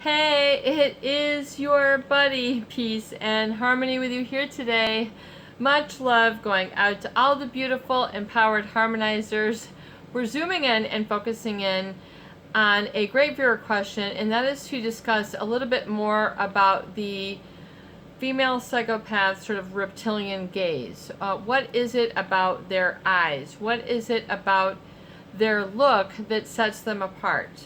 Hey, it is your buddy, Peace and Harmony with you here today. Much love going out to all the beautiful, empowered harmonizers. We're zooming in and focusing in on a great viewer question, and that is to discuss a little bit more about the female psychopath sort of reptilian gaze. What is it about their eyes? What is it about their look that sets them apart?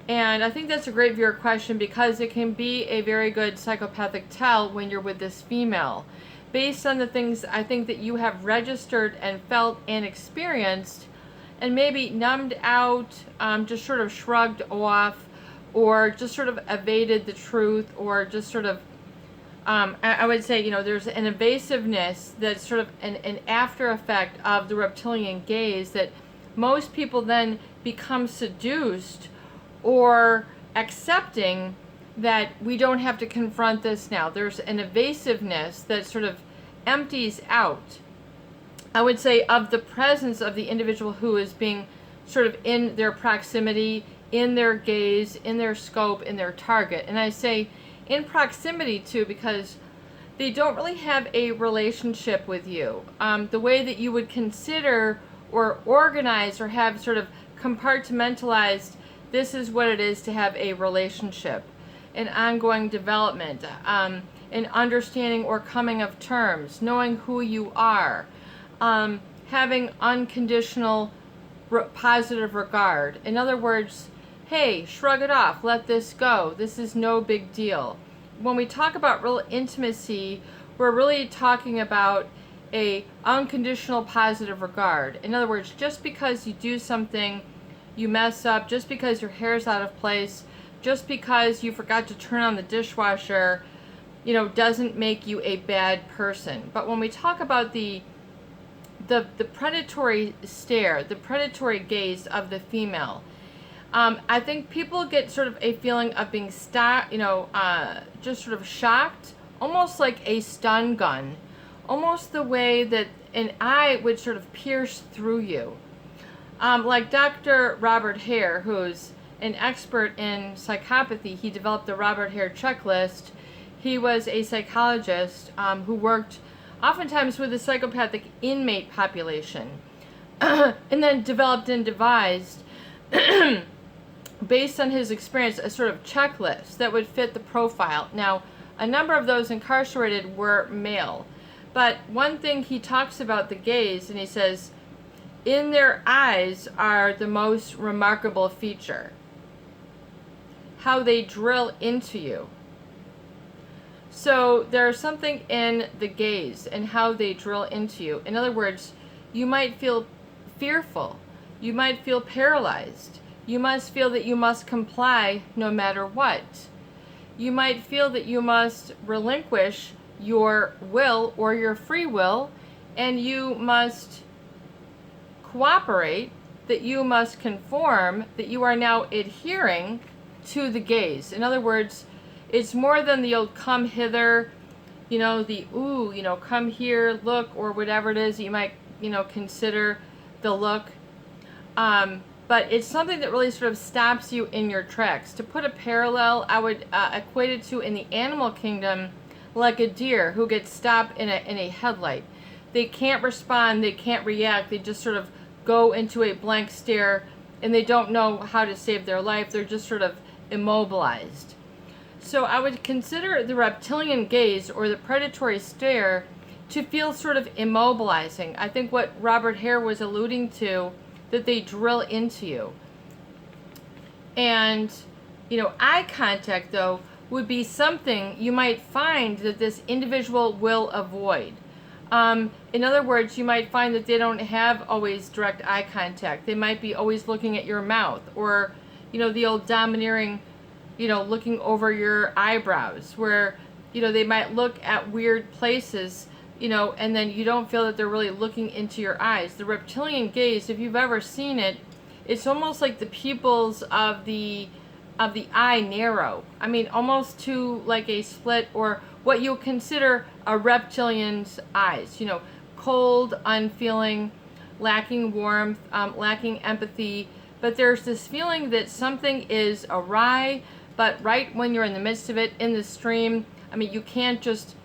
And I think that's a great viewer question because it can be a very good psychopathic tell when you're with this female. Based on the things I think that you have registered and felt and experienced, and maybe numbed out, just sort of shrugged off, or just sort of evaded the truth, or just sort of, I would say, there's an evasiveness that's sort of an after effect of the reptilian gaze that most people then become seduced or accepting that we don't have to confront this now. There's an evasiveness that sort of empties out, I would say, of the presence of the individual who is being sort of in their proximity, in their gaze, in their scope, in their target. And I say in proximity too because they don't really have a relationship with you. The way that you would consider or organize or have sort of compartmentalized, this is what it is to have a relationship, an ongoing development, an understanding or coming of terms, knowing who you are, having unconditional positive regard. In other words, hey, shrug it off, let this go, this is no big deal. When we talk about real intimacy, we're really talking about a unconditional positive regard. In other words, just because you do something, you mess up, just because your hair's out of place, just because you forgot to turn on the dishwasher, doesn't make you a bad person. But when we talk about the predatory stare, the predatory gaze of the female, I think people get sort of a feeling of being just sort of shocked, almost like a stun gun, almost the way that an eye would sort of pierce through you. Like Dr. Robert Hare, who's an expert in psychopathy, he developed the Robert Hare checklist. He was a psychologist who worked oftentimes with the psychopathic inmate population and then developed and devised, based on his experience, a sort of checklist that would fit the profile. Now, a number of those incarcerated were male, but one thing he talks about the gaze, and he says, in their eyes are the most remarkable feature. How they drill into you. So there's something in the gaze and how they drill into you. In other words, you might feel fearful. You might feel paralyzed. You must feel that you must comply no matter what. You might feel that you must relinquish your will or your free will, and you must cooperate, that you must conform, that you are now adhering to the gaze. In other words, it's more than the old come hither, the ooh, come here, look, or whatever it is you might, consider the look. But it's something that really sort of stops you in your tracks. To put a parallel, I would equate it to, in the animal kingdom, like a deer who gets stopped in a headlight. They can't respond, they can't react, they just sort of go into a blank stare, and they don't know how to save their life. They're just sort of immobilized. So I would consider the reptilian gaze or the predatory stare to feel sort of immobilizing. I think what Robert Hare was alluding to, that they drill into you. And, eye contact, though, would be something you might find that this individual will avoid. In other words, you might find that they don't have always direct eye contact. They might be always looking at your mouth, or, the old domineering, looking over your eyebrows, where, they might look at weird places, and then you don't feel that they're really looking into your eyes. The reptilian gaze, if you've ever seen it, it's almost like the pupils of the eye narrow. I mean, almost to like a slit, or what you'll consider a reptilian's eyes. Cold, unfeeling, lacking warmth, lacking empathy. But there's this feeling that something is awry, but right when you're in the midst of it, in the stream, I mean, you can't just,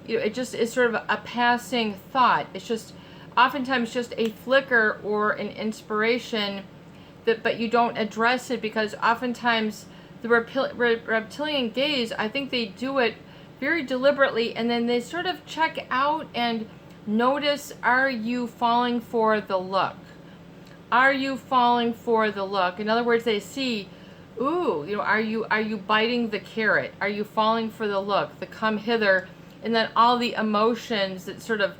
it just is sort of a passing thought. It's just oftentimes just a flicker or an inspiration that, but you don't address it, because oftentimes the reptilian gaze, I think they do it very deliberately, and then they sort of check out and notice, are you falling for the look? Are you falling for the look? In other words, they see, ooh, are you biting the carrot? Are you falling for the look, the come hither, and then all the emotions that sort of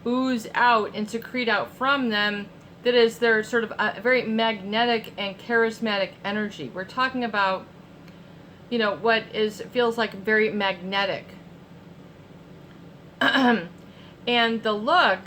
ooze out and secrete out from them, that is their sort of a very magnetic and charismatic energy. We're talking about, what feels like very magnetic. And the look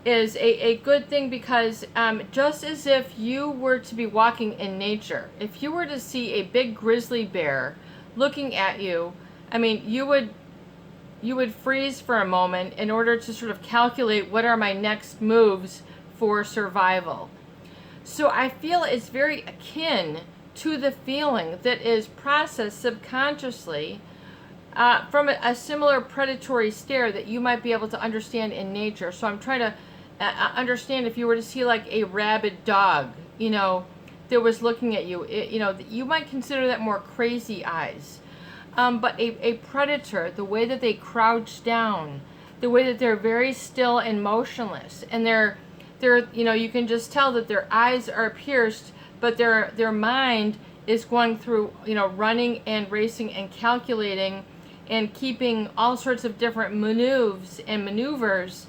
is a good thing, because just as if you were to be walking in nature, if you were to see a big grizzly bear looking at you, I mean, you would freeze for a moment in order to sort of calculate, what are my next moves for survival. So I feel it's very akin to the feeling that is processed subconsciously from a similar predatory stare that you might be able to understand in nature. So I'm trying to understand, if you were to see like a rabid dog, that was looking at you, you might consider that more crazy eyes. But a predator, the way that they crouch down, the way that they're very still and motionless, and they're you can just tell that their eyes are pierced, but their mind is going through, running and racing and calculating and keeping all sorts of different maneuvers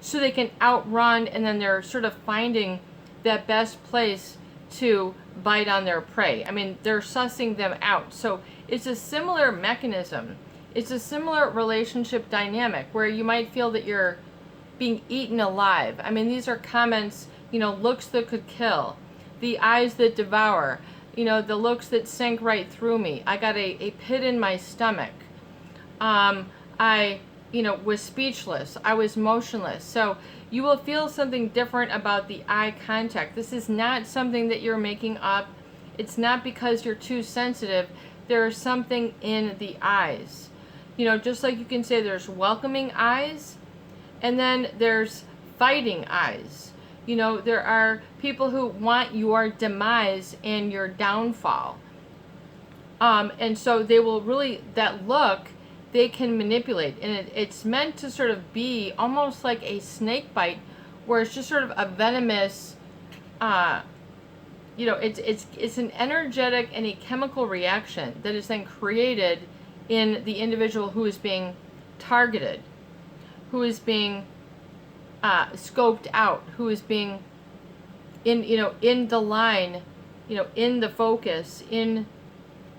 so they can outrun, and then they're sort of finding that best place to bite on their prey. I mean, they're sussing them out. So it's a similar mechanism. It's a similar relationship dynamic where you might feel that you're being eaten alive. I mean, these are comments, looks that could kill, the eyes that devour, the looks that sank right through me. I got a pit in my stomach. I was speechless. I was motionless. So you will feel something different about the eye contact. This is not something that you're making up. It's not because you're too sensitive. There is something in the eyes. Just like you can say there's welcoming eyes, and then there's fighting eyes. There are people who want your demise and your downfall. And so they will really, that look, they can manipulate. And it's meant to sort of be almost like a snake bite, where it's just sort of a venomous, it's an energetic and a chemical reaction that is then created in the individual who is being targeted, who is being scoped out, who is being in the line, in the focus, in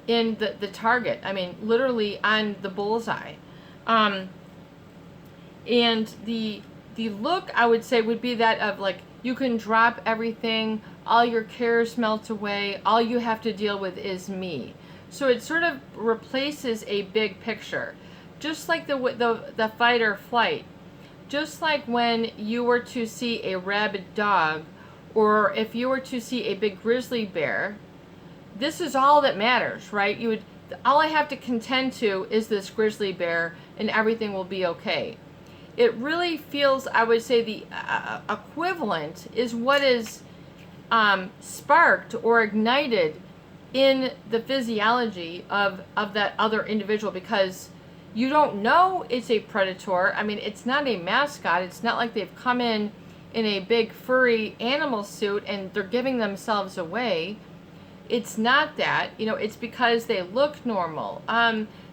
the target. I mean, literally on the bullseye. And the look, I would say, would be that of like, you can drop everything, all your cares melt away, all you have to deal with is me. So it sort of replaces a big picture, just like the fight or flight. Just like when you were to see a rabid dog, or if you were to see a big grizzly bear, this is all that matters, right? All I have to contend to is this grizzly bear, and everything will be okay. It really feels, I would say, the equivalent is what is sparked or ignited in the physiology of that other individual, because you don't know it's a predator. I mean, it's not a mascot. It's not like they've come in a big furry animal suit and they're giving themselves away. It's not that. It's because they look normal.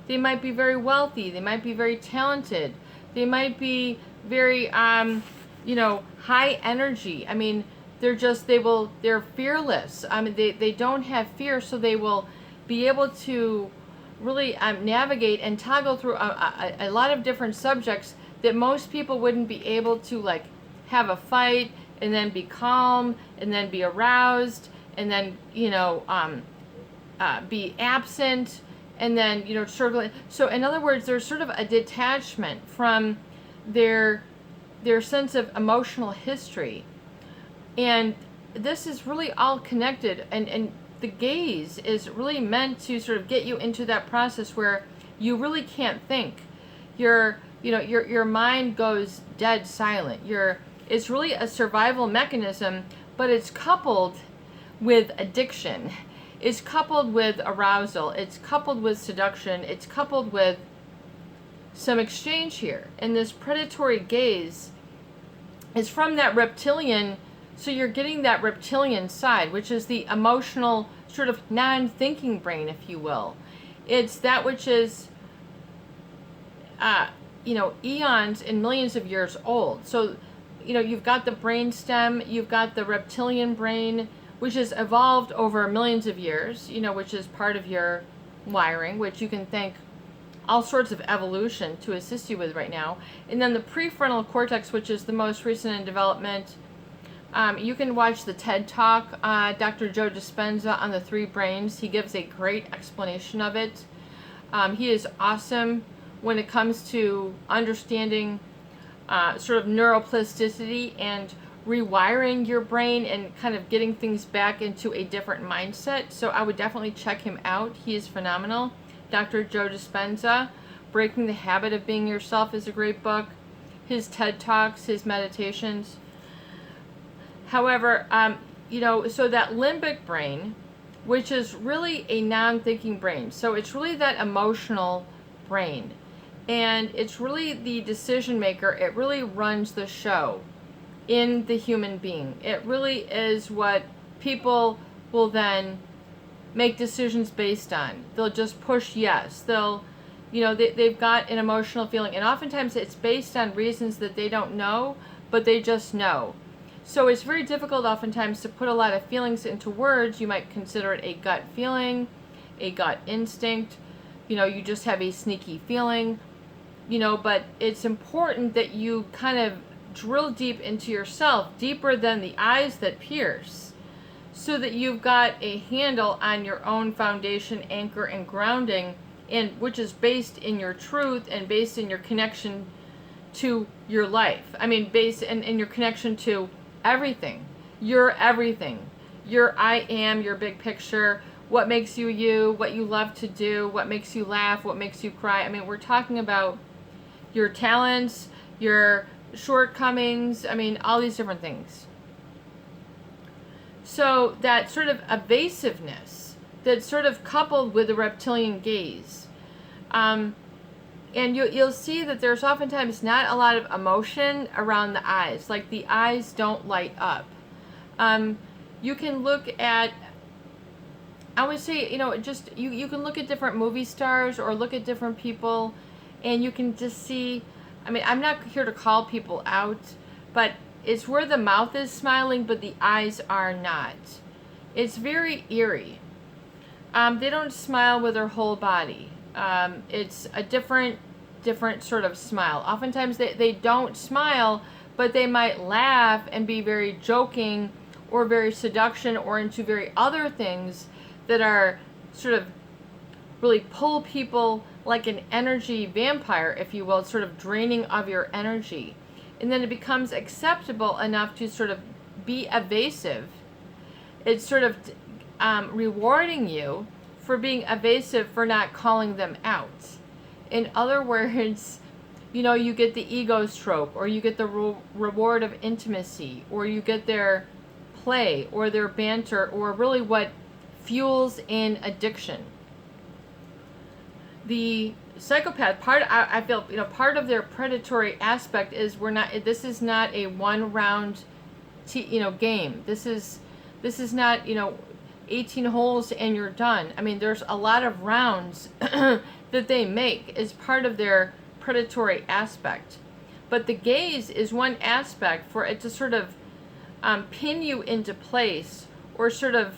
They might be very wealthy. They might be very talented. They might be very, high energy. I mean, they're fearless. I mean, they don't have fear, so they will be able to really navigate and toggle through a lot of different subjects that most people wouldn't be able to, like, have a fight and then be calm and then be aroused and then be absent and then circle. So in other words, there's sort of a detachment from their sense of emotional history, and this is really all connected. And the gaze is really meant to sort of get you into that process where you really can't think. Your mind goes dead silent. It's really a survival mechanism, but it's coupled with addiction. It's coupled with arousal. It's coupled with seduction. It's coupled with some exchange here. And this predatory gaze is from that reptilian, so you're getting that reptilian side, which is the emotional, sort of non-thinking brain, if you will. It's that which is, eons and millions of years old. So, you've got the brain stem, you've got the reptilian brain, which has evolved over millions of years, which is part of your wiring, which you can thank all sorts of evolution to assist you with right now. And then the prefrontal cortex, which is the most recent in development. You can watch the TED Talk, Dr. Joe Dispenza on the 3 brains. He gives a great explanation of it. He is awesome when it comes to understanding sort of neuroplasticity and rewiring your brain and kind of getting things back into a different mindset. So I would definitely check him out. He is phenomenal. Dr. Joe Dispenza, Breaking the Habit of Being Yourself is a great book. His TED Talks, his meditations. However, so that limbic brain, which is really a non-thinking brain. So it's really that emotional brain. And it's really the decision maker. It really runs the show in the human being. It really is what people will then make decisions based on. They'll just push yes. They've got an emotional feeling. And oftentimes it's based on reasons that they don't know, but they just know. So it's very difficult oftentimes to put a lot of feelings into words. You might consider it a gut feeling, a gut instinct. You just have a sneaky feeling. But it's important that you kind of drill deep into yourself, deeper than the eyes that pierce, so that you've got a handle on your own foundation, anchor, and grounding, and which is based in your truth and based in your connection to your life. Based in your connection to everything. You're everything. I am your big picture, what makes you you, what you love to do, what makes you laugh, what makes you cry. We're talking about your talents, your shortcomings, all these different things. So that sort of evasiveness that's sort of coupled with the reptilian gaze. And you'll see that there's oftentimes not a lot of emotion around the eyes. Like the eyes don't light up. You can look at, I would say, you can look at different movie stars or look at different people, and you can just see, I'm not here to call people out, but it's where the mouth is smiling, but the eyes are not. It's very eerie. They don't smile with their whole body. It's a different sort of smile. Oftentimes they don't smile, but they might laugh and be very joking or very seduction or into very other things that are sort of really pull people like an energy vampire, if you will, sort of draining of your energy. And then it becomes acceptable enough to sort of be evasive. It's sort of rewarding you for being evasive, for not calling them out. In other words, you get the ego stroke, or you get the reward of intimacy, or you get their play or their banter, or really what fuels in addiction. The psychopath I feel part of their predatory aspect is this is not a one round game. This is not 18 holes and you're done. There's a lot of rounds that they make as part of their predatory aspect. But the gaze is one aspect for it to sort of pin you into place, or sort of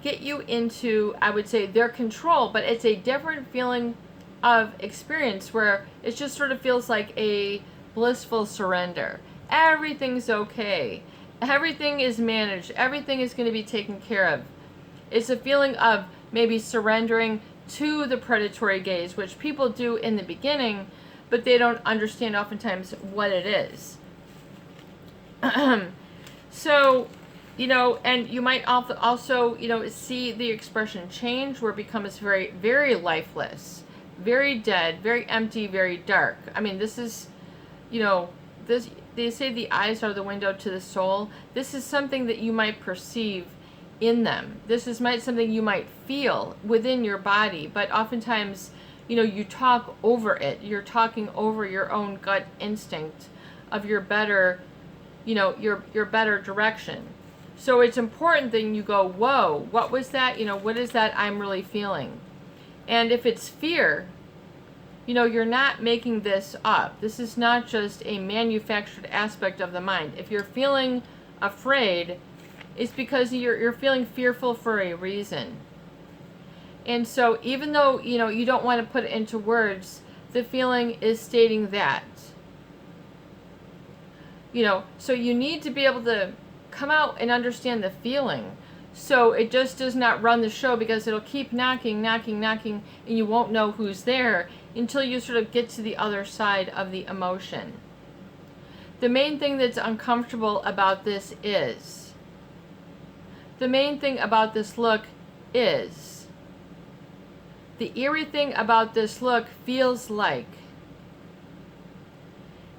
get you into, I would say, their control. But it's a different feeling of experience where it just sort of feels like a blissful surrender. Everything's okay. Everything is managed. Everything is going to be taken care of. It's a feeling of maybe surrendering to the predatory gaze, which people do in the beginning, but they don't understand oftentimes what it is. So And you might also, see the expression change where it becomes very, very lifeless, very dead, very empty, very dark. I mean, this is, this, they say the eyes are the window to the soul. This is something that you might perceive in them. This is something you might feel within your body, but oftentimes, you talk over it. You're talking over your own gut instinct of your better, your better direction. So it's important that you go, whoa, what was that? What is that I'm really feeling? And if it's fear, you're not making this up. This is not just a manufactured aspect of the mind. If you're feeling afraid, it's because you're feeling fearful for a reason. And so even though, you don't want to put it into words, the feeling is stating that. So you need to be able to come out and understand the feeling. So it just does not run the show, because it'll keep knocking, and you won't know who's there until you sort of get to the other side of the emotion. The main thing that's uncomfortable about this is, the main thing about this look is, the eerie thing about this look feels like,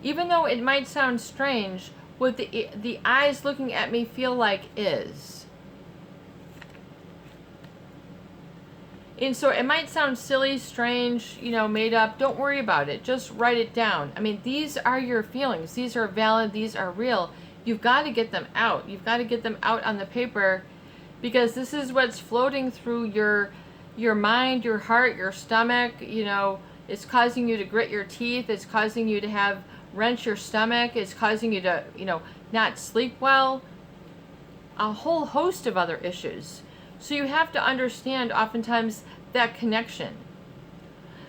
even though it might sound strange, what the eyes looking at me feel like is. And so it might sound silly, strange, made up. Don't worry about it. Just write it down. I mean, these are your feelings. These are valid. These are real. You've got to get them out. You've got to get them out on the paper, because this is what's floating through your mind, your heart, your stomach. It's causing you to grit your teeth. It's causing you to wrench your stomach. It's causing you to, not sleep well. A whole host of other issues. So you have to understand oftentimes that connection.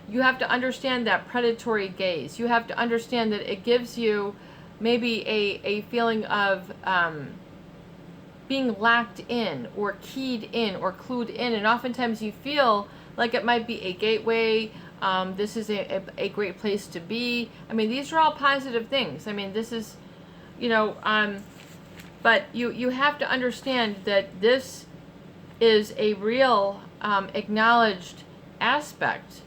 You have to understand that predatory gaze. You have to understand that it gives you maybe a feeling of being locked in or keyed in or clued in. And oftentimes you feel like it might be a gateway. This is a great place to be. I mean, these are all positive things. I mean, this is, but you have to understand that this is a real acknowledged aspect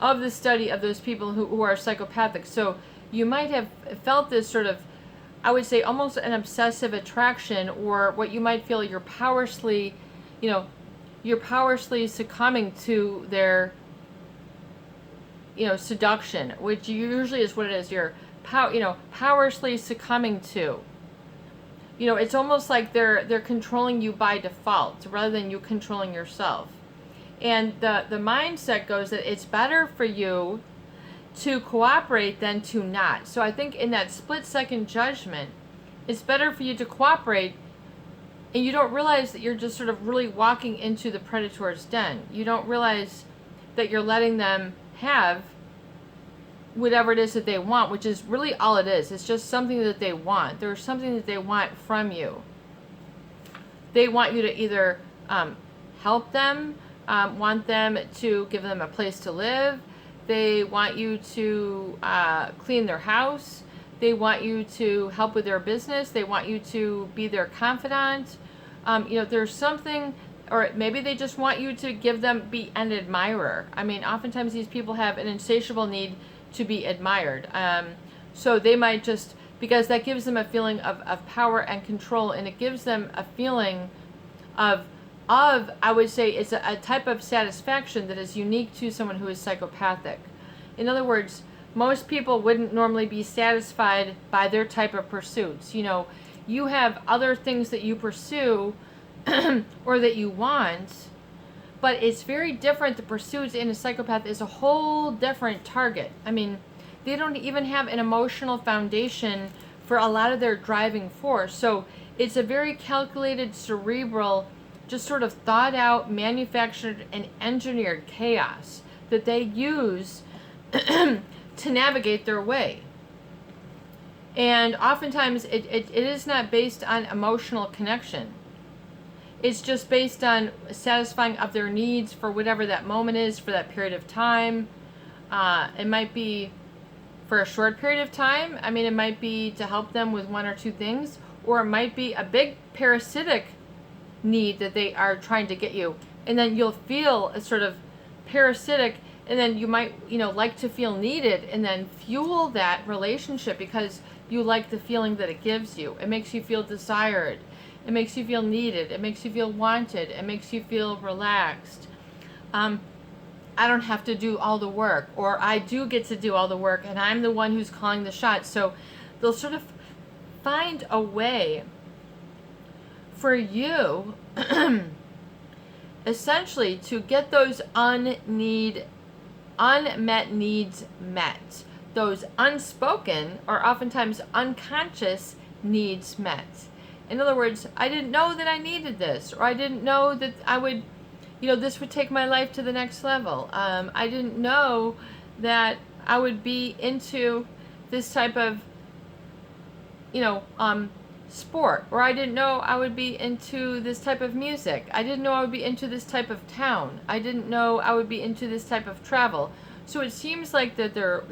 of the study of those people who are psychopathic. So you might have felt this sort of, I would say, almost an obsessive attraction, or what you might feel you're powerlessly succumbing to their, seduction, which usually is what it is. You're powerlessly succumbing to. It's almost like they're controlling you by default rather than you controlling yourself. And the mindset goes that it's better for you to cooperate than to not. So I think in that split-second judgment, it's better for you to cooperate, and you don't realize that you're just sort of really walking into the predator's den. You don't realize that you're letting them have whatever it is that they want, which is really all it is. It's just something that they want. There's something that they want from you. They want you to either help them, want them to give them a place to live. They want you to clean their house. They want you to help with their business. They want you to be their confidant. There's something, or maybe they just want you to be an admirer. I mean, oftentimes these people have an insatiable need to be admired. So they might just, because that gives them a feeling of power and control, and it gives them a feeling of I would say it's a type of satisfaction that is unique to someone who is psychopathic. In other words, most people wouldn't normally be satisfied by their type of pursuits. You have other things that you pursue or that you want, but it's very different. The pursuits in a psychopath is a whole different target. I mean, they don't even have an emotional foundation for a lot of their driving force. So it's a very calculated, cerebral, just sort of thought out, manufactured, and engineered chaos that they use to navigate their way. And oftentimes it is not based on emotional connection. It's just based on satisfying of their needs for whatever that moment is, for that period of time. It might be for a short period of time. I mean, it might be to help them with one or two things, or it might be a big parasitic need that they are trying to get you. And then you'll feel a sort of parasitic, and then you might, like to feel needed, and then fuel that relationship because you like the feeling that it gives you. It makes you feel desired. It makes you feel needed. It makes you feel wanted. It makes you feel relaxed. I don't have to do all the work, or I do get to do all the work, and I'm the one who's calling the shots. So they'll sort of find a way for you essentially to get those unmet needs met, those unspoken or oftentimes unconscious needs met. In other words, I didn't know that I needed this, or I didn't know that I would, this would take my life to the next level. I didn't know that I would be into this type of, sport, or I didn't know I would be into this type of music. I didn't know I would be into this type of town. I didn't know I would be into this type of travel. So it seems like that they're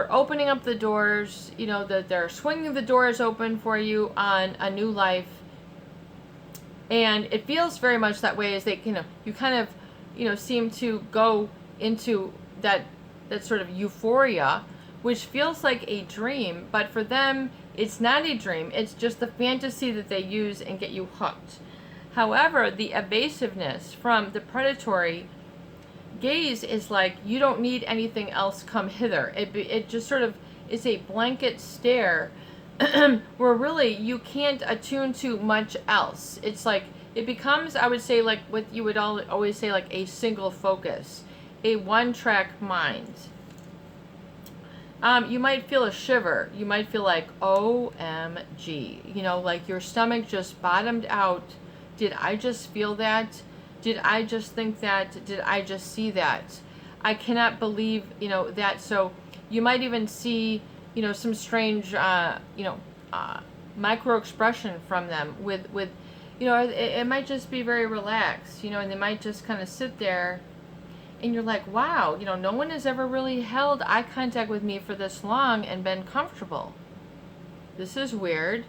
opening up the doors, that they're swinging the doors open for you on a new life. And it feels very much that way as they, you kind of, seem to go into that sort of euphoria, which feels like a dream, but for them, it's not a dream. It's just the fantasy that they use and get you hooked. However, the evasiveness from the predatory gaze is like, you don't need anything else, come hither. It just sort of is a blanket stare where really you can't attune to much else. It's like, it becomes, I would say, like what you would always say, like a single focus, a one-track mind. You might feel a shiver. You might feel like, OMG, like your stomach just bottomed out. Did I just feel that? Did I just think that? Did I just see that? I cannot believe, that. So you might even see, some strange, micro expression from them with, it might just be very relaxed, and they might just kind of sit there. And you're like, wow, no one has ever really held eye contact with me for this long and been comfortable. This is weird.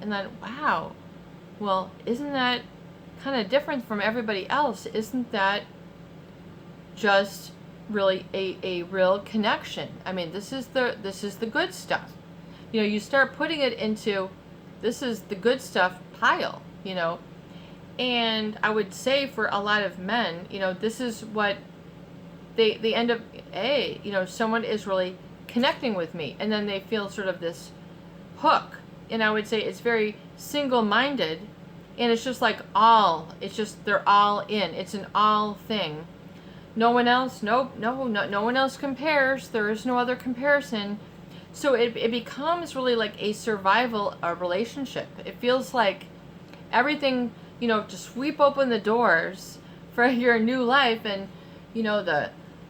And then, wow, well, isn't that kind of different from everybody else? Isn't that just really a real connection? I mean, this is the good stuff. You start putting it into, this is the good stuff pile, And I would say for a lot of men, this is what they end up, someone is really connecting with me, and then they feel sort of this hook. And I would say it's very single-minded, and it's just like they're all in. It's an all thing. No one else, no one else compares. There is no other comparison. So it becomes really like a survival relationship. It feels like everything, to sweep open the doors for your new life, and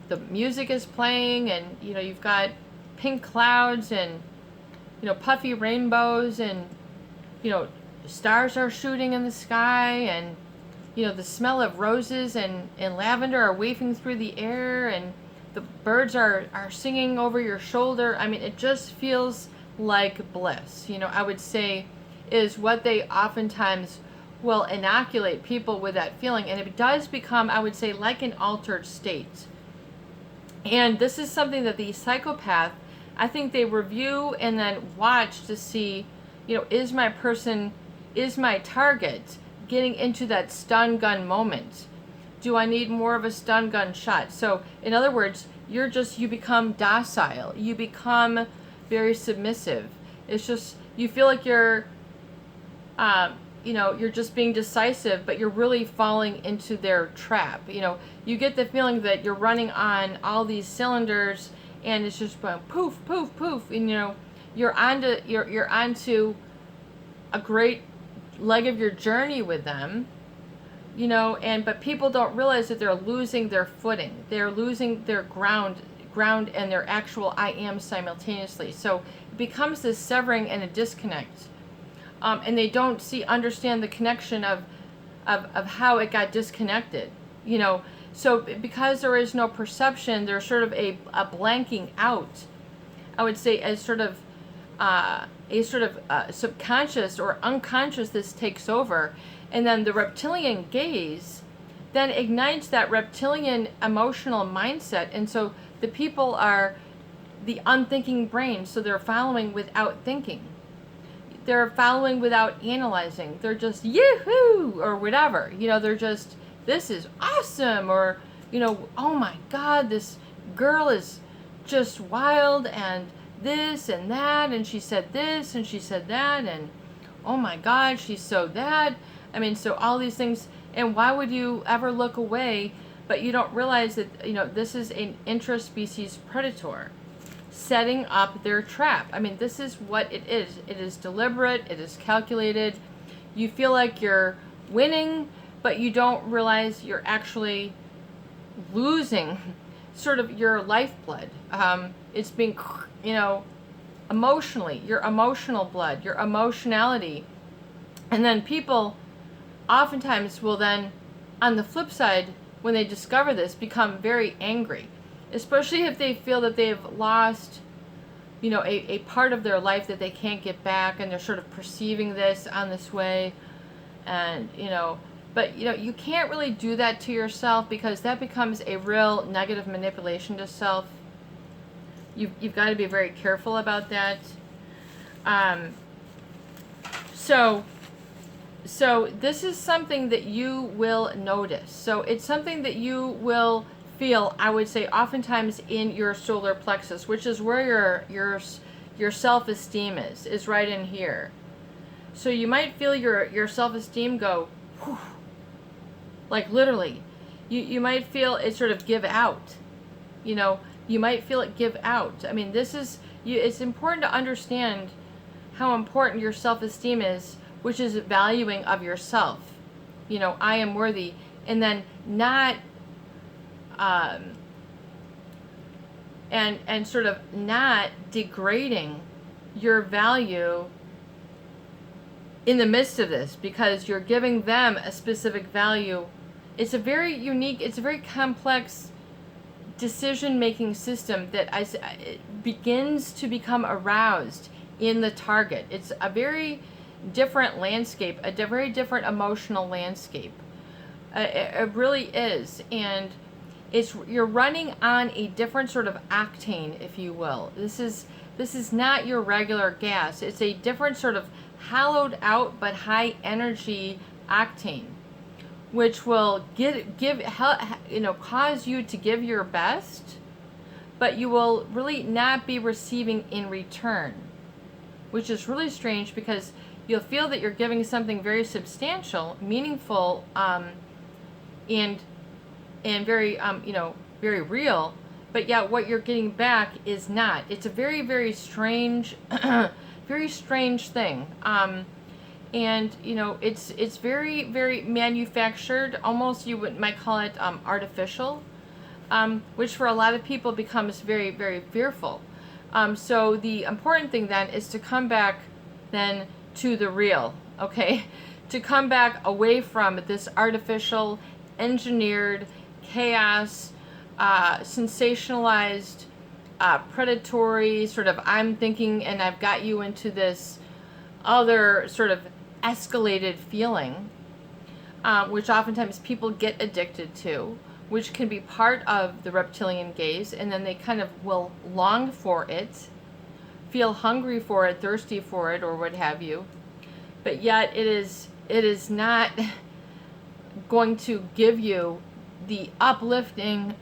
the music is playing, and you've got pink clouds and puffy rainbows, and stars are shooting in the sky, and the smell of roses and lavender are wafting through the air, and the birds are singing over your shoulder. I mean, it just feels like bliss. I would say is what they oftentimes will inoculate people with, that feeling, and it does become, I would say, like an altered state. And this is something that the psychopath, I think they review and then watch to see, is my target getting into that stun gun moment? Do I need more of a stun gun shot? So in other words, you become docile. You become very submissive. It's just, you feel like you're just being decisive, but you're really falling into their trap. You get the feeling that you're running on all these cylinders, and it's just poof, poof, poof. And you're onto a great leg of your journey with them. But people don't realize that they're losing their footing. They're losing their ground and their actual I am simultaneously. So it becomes this severing and a disconnect. And they don't understand the connection of how it got disconnected, So because there is no perception, there's sort of a blanking out, I would say, as sort of a sort of subconscious or unconscious, this takes over, and then the reptilian gaze then ignites that reptilian emotional mindset, and so the people are the unthinking brain, so they're following without thinking. They're following without analyzing. They're just yoo-hoo or whatever. They're just, this is awesome, or oh my God, this girl is just wild, and this and that, and she said this and she said that, and oh my God, she's so that. I mean, so all these things, and why would you ever look away? But you don't realize that, this is an intraspecies predator setting up their trap. I mean, this is what it is. It is deliberate, it is calculated. You feel like you're winning, but you don't realize you're actually losing sort of your lifeblood. It's being, emotionally, your emotional blood, your emotionality. And then people oftentimes will then, on the flip side, when they discover this, become very angry, especially if they feel that they've lost, a part of their life that they can't get back, and they're sort of perceiving this on this way. And, but, you can't really do that to yourself, because that becomes a real negative manipulation to self. You've got to be very careful about that. So this is something that you will notice. So it's something that you will feel, I would say, oftentimes in your solar plexus, which is where your self-esteem is right in here. So you might feel your self-esteem go, whew, like literally. You might feel it sort of give out. You might feel it give out. I mean, it's important to understand how important your self-esteem is, which is valuing of yourself. I am worthy, and then not, and sort of not degrading your value in the midst of this, because you're giving them a specific value. It's a very unique, it's a very complex decision-making system that it begins to become aroused in the target. It's a very different landscape, a very different emotional landscape. It really is, and you're running on a different sort of octane, if you will. This is not your regular gas. It's a different sort of hollowed out but high energy octane, which will cause you to give your best, but you will really not be receiving in return, which is really strange, because you'll feel that you're giving something very substantial, meaningful, and very very real, but yet what you're getting back is not. It's a very, very strange very strange thing. And it's very, very manufactured, almost you might call it artificial, which for a lot of people becomes very, very fearful. So the important thing then is to come back then to the real, okay? To come back away from this artificial, engineered, chaos, sensationalized, predatory, sort of I'm thinking and I've got you into this other sort of escalated feeling, which oftentimes people get addicted to, which can be part of the reptilian gaze, and then they kind of will long for it, feel hungry for it, thirsty for it, or what have you, but yet it is not going to give you the uplifting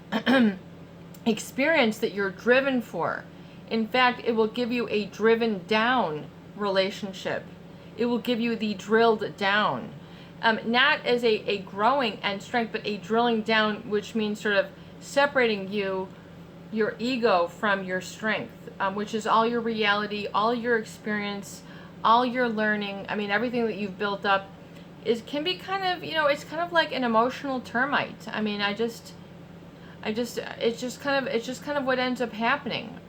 experience that you're driven for. In fact, it will give you a driven down relationship. It will give you the drilled down. Not as a growing end strength, but a drilling down, which means sort of separating your ego from your strength, which is all your reality, all your experience, all your learning. I mean, everything that you've built up can be kind of, it's kind of like an emotional termite. I mean, it's just kind of what ends up happening.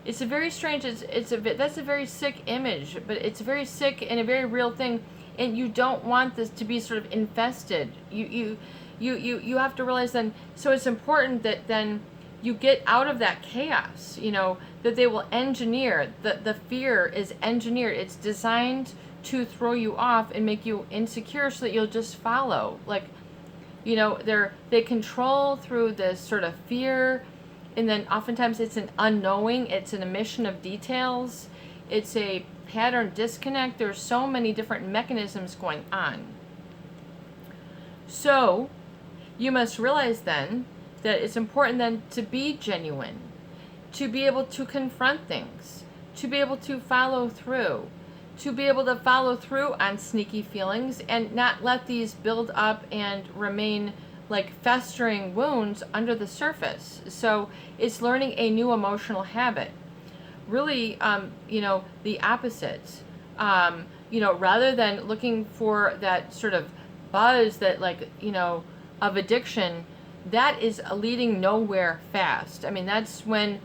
It's a very strange, that's a very sick image, but it's very sick and a very real thing, and you don't want this to be sort of infested. You have to realize then, so it's important that then you get out of that chaos, you know, that they will engineer. The fear is engineered. It's designed to throw you off and make you insecure so that you'll just follow. Like, you know, they control through this sort of fear, and then oftentimes it's an unknowing, it's an omission of details, it's a pattern disconnect. There's so many different mechanisms going on. So you must realize then that it's important then to be genuine, to be able to confront things, to be able to follow through, on sneaky feelings and not let these build up and remain like festering wounds under the surface. So it's learning a new emotional habit. Really, you know, the opposite. You know, rather than looking for that sort of buzz that, like, you know, of addiction, that is leading nowhere fast. I mean, that's when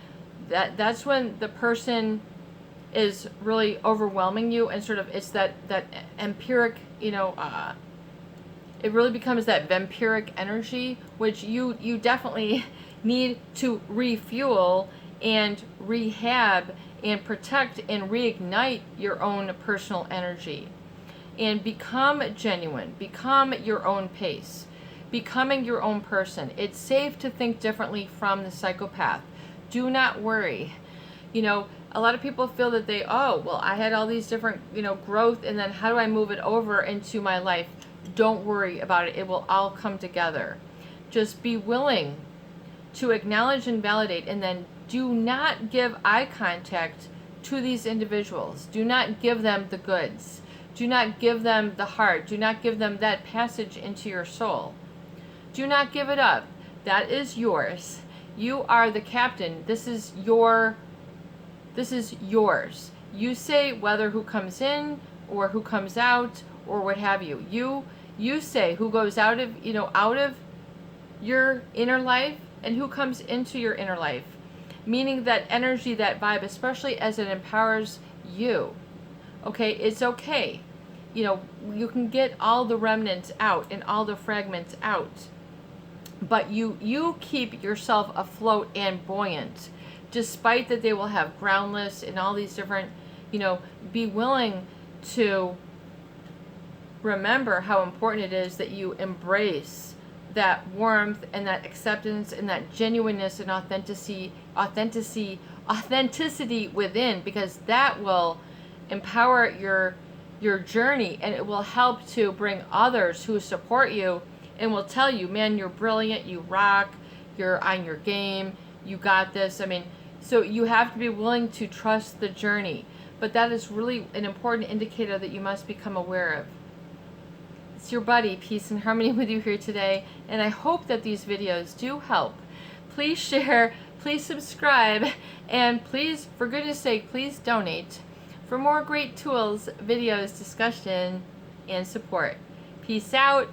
the person is really overwhelming you, and sort of it's that empiric, you know, it really becomes that vampiric energy, which you definitely need to refuel and rehab and protect and reignite your own personal energy and become genuine, become your own pace, becoming your own person. It's safe to think differently from the psychopath. Do not worry. You know, a lot of people feel that oh, well, I had all these different, you know, growth, and then how do I move it over into my life? Don't worry about it. It will all come together. Just be willing to acknowledge and validate, and then do not give eye contact to these individuals. Do not give them the goods. Do not give them the heart. Do not give them that passage into your soul. Do not give it up. That is yours. You are the captain. This is yours. You say whether who comes in or who comes out or what have you. You say who goes out of, you know, out of your inner life and who comes into your inner life. Meaning that energy, that vibe, especially as it empowers you. Okay, it's okay. You know, you can get all the remnants out and all the fragments out. But you keep yourself afloat and buoyant, despite that they will have groundless and all these different, you know, be willing to remember how important it is that you embrace that warmth and that acceptance and that genuineness and authenticity within, because that will empower your journey, and it will help to bring others who support you and will tell you, man, you're brilliant, you rock, you're on your game, you got this. I mean, so you have to be willing to trust the journey, but that is really an important indicator that you must become aware of. It's your buddy, Peace and Harmony, with you here today, and I hope that these videos do help. Please share, please subscribe, and please, for goodness sake, please donate for more great tools, videos, discussion, and support. Peace out.